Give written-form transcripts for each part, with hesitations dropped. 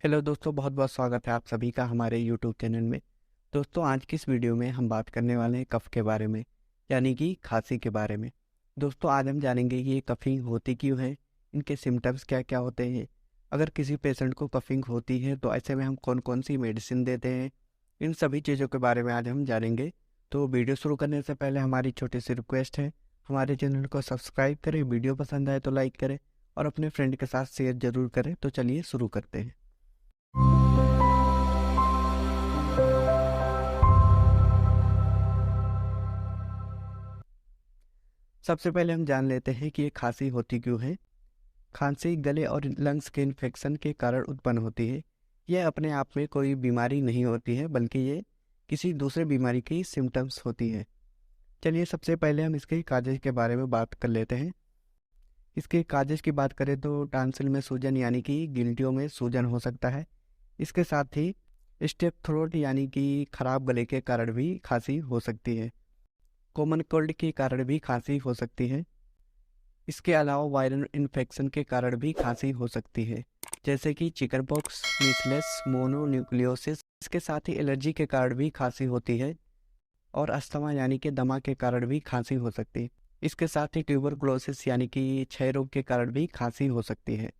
Hello दोस्तों, बहुत बहुत स्वागत है आप सभी का हमारे यूट्यूब चैनल में। दोस्तों, आज की इस वीडियो में हम बात करने वाले हैं कफ के बारे में, यानी कि खांसी के बारे में। दोस्तों, आज हम जानेंगे कि ये कफिंग होती क्यों है, इनके सिम्टम्स क्या क्या होते हैं, अगर किसी पेशेंट को कफिंग होती है तो ऐसे में हम कौन कौन सी मेडिसिन देते हैं, इन सभी चीज़ों के बारे में आज हम जानेंगे। तो वीडियो शुरू करने से पहले हमारी छोटी सी रिक्वेस्ट है, हमारे चैनल को सब्सक्राइब करें, वीडियो पसंद आए तो लाइक करें और अपने फ्रेंड के साथ शेयर ज़रूर करें। तो चलिए शुरू करते हैं। सबसे पहले हम जान लेते हैं कि ये खांसी होती क्यों है। खांसी गले और लंग्स के इन्फेक्शन के कारण उत्पन्न होती है। यह अपने आप में कोई बीमारी नहीं होती है, बल्कि ये किसी दूसरे बीमारी की सिम्टम्स होती है। चलिए सबसे पहले हम इसके काजेज के बारे में बात कर लेते हैं। इसके काजेज की बात करें तो टांसिल में सूजन यानी कि गिल्टियों में सूजन हो सकता है। इसके साथ ही स्टेप थ्रोट यानी कि खराब गले के कारण भी खांसी हो सकती है। कॉमन कोल्ड के कारण भी खांसी हो सकती है। इसके अलावा वायरल इन्फेक्शन के कारण भी खांसी हो सकती है, जैसे कि चिकनपॉक्स, मीसलेस, मोनोन्यूक्लियोसिस। इसके साथ ही एलर्जी के कारण भी खांसी होती है और अस्थमा यानी कि दमा के कारण भी खांसी हो सकती है। इसके साथ ही ट्यूबरकुलोसिस यानी कि क्षय रोग के कारण भी खांसी हो सकती है।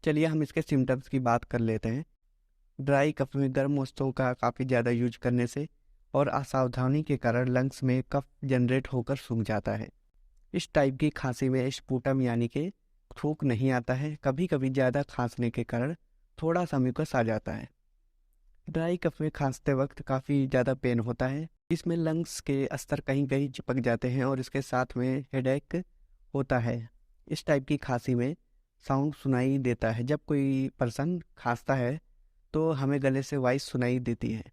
चलिए हम इसके सिम्टम्स की बात कर लेते हैं। ड्राई कफ में गर्म वस्तुओं का काफ़ी ज़्यादा यूज करने से और असावधानी के कारण लंग्स में कफ जनरेट होकर सूख जाता है। इस टाइप की खांसी में स्पूटम यानी कि थूक नहीं आता है। कभी कभी ज़्यादा खांसने के कारण थोड़ा सा म्यूकस आ जाता है। ड्राई कफ में खांसते वक्त काफ़ी ज़्यादा पेन होता है। इसमें लंग्स के अस्तर कहीं कहीं चिपक जाते हैं और इसके साथ में हेडेक होता है। इस टाइप की खांसी में साउंड सुनाई देता है। जब कोई पर्सन खांसता है तो हमें गले से वॉइस सुनाई देती है।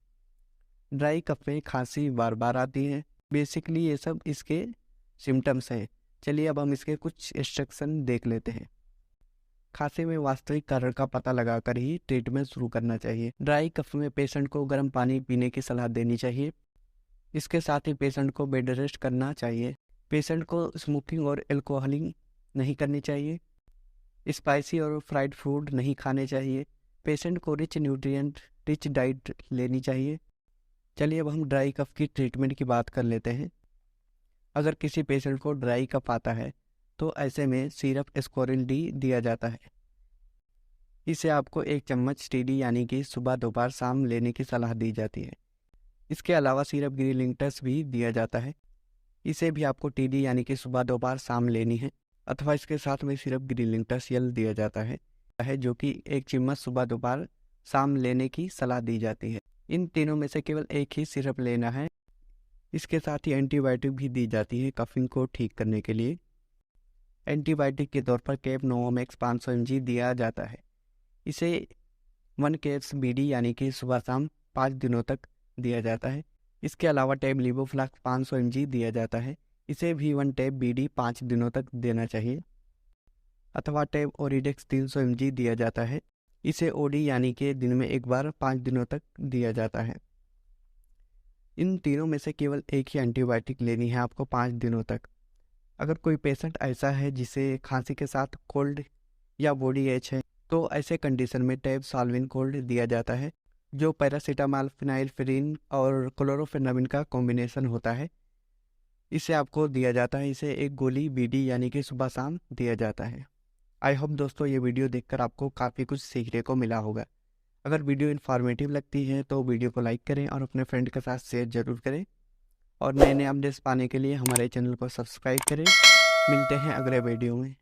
ड्राई कफ में खांसी बार बार आती है। बेसिकली ये सब इसके सिम्टम्स हैं। चलिए अब हम इसके कुछ इंस्ट्रक्शन देख लेते हैं। खांसी में वास्तविक कारण का पता लगाकर ही ट्रीटमेंट शुरू करना चाहिए। ड्राई कफ में पेशेंट को गर्म पानी पीने की सलाह देनी चाहिए। इसके साथ ही पेशेंट को बेड रेस्ट करना चाहिए। पेशेंट को स्मोकिंग और एल्कोहलिंग नहीं करनी चाहिए। स्पाइसी और फ्राइड फूड नहीं खाने चाहिए। पेशेंट को रिच न्यूट्रिएंट रिच डाइट लेनी चाहिए। चलिए अब हम ड्राई कफ की ट्रीटमेंट की बात कर लेते हैं। अगर किसी पेशेंट को ड्राई कफ आता है तो ऐसे में सिरप एस्कोरिल डी दिया जाता है। इसे आपको 1 चम्मच टीडी यानी कि सुबह दोपहर शाम लेने की सलाह दी जाती है। इसके अलावा सिरप ग्रिलिंगटस भी दिया जाता है। इसे भी आपको टीडी यानी कि सुबह दोपहर शाम लेनी है, अथवा इसके साथ में सिरप ग्रिलिंगटस यल दिया जाता है जो कि 1 चम्मच सुबह दोपहर शाम लेने की सलाह दी जाती है। इन तीनों में से केवल एक ही सिरप लेना है। इसके साथ ही एंटीबायोटिक भी दी जाती है कफिंग को ठीक करने के लिए। एंटीबायोटिक के तौर पर कैप नोवोमैक्स 500 mg दिया जाता है। इसे 1 कैप्स बीडी यानी कि सुबह शाम 5 दिनों तक दिया जाता है। इसके अलावा टैब लिवोफ्लैक्स 500 mg दिया जाता है। इसे भी 1 टैब बीडी 5 दिनों तक देना चाहिए। अथवा टैब ओरिडेक्स 300 mg दिया जाता है। इसे ओडी यानी कि दिन में एक बार 5 दिनों तक दिया जाता है। इन तीनों में से केवल एक ही एंटीबायोटिक लेनी है आपको 5 दिनों तक। अगर कोई पेशेंट ऐसा है जिसे खांसी के साथ कोल्ड या बॉडी एच है तो ऐसे कंडीशन में टैब साल्विन कोल्ड दिया जाता है, जो पैरासीटामॉल, फिनाइलफ्रीन और क्लोरोफेनामिन का कॉम्बिनेशन होता है। इसे आपको दिया जाता है। इसे एक गोली बीडी यानी कि सुबह शाम दिया जाता है। आई होप दोस्तों ये वीडियो देखकर आपको काफ़ी कुछ सीखने को मिला होगा। अगर वीडियो इन्फॉर्मेटिव लगती है तो वीडियो को लाइक करें और अपने फ्रेंड के साथ शेयर ज़रूर करें और नए नए अपडेट्स पाने के लिए हमारे चैनल को सब्सक्राइब करें। मिलते हैं अगले वीडियो में।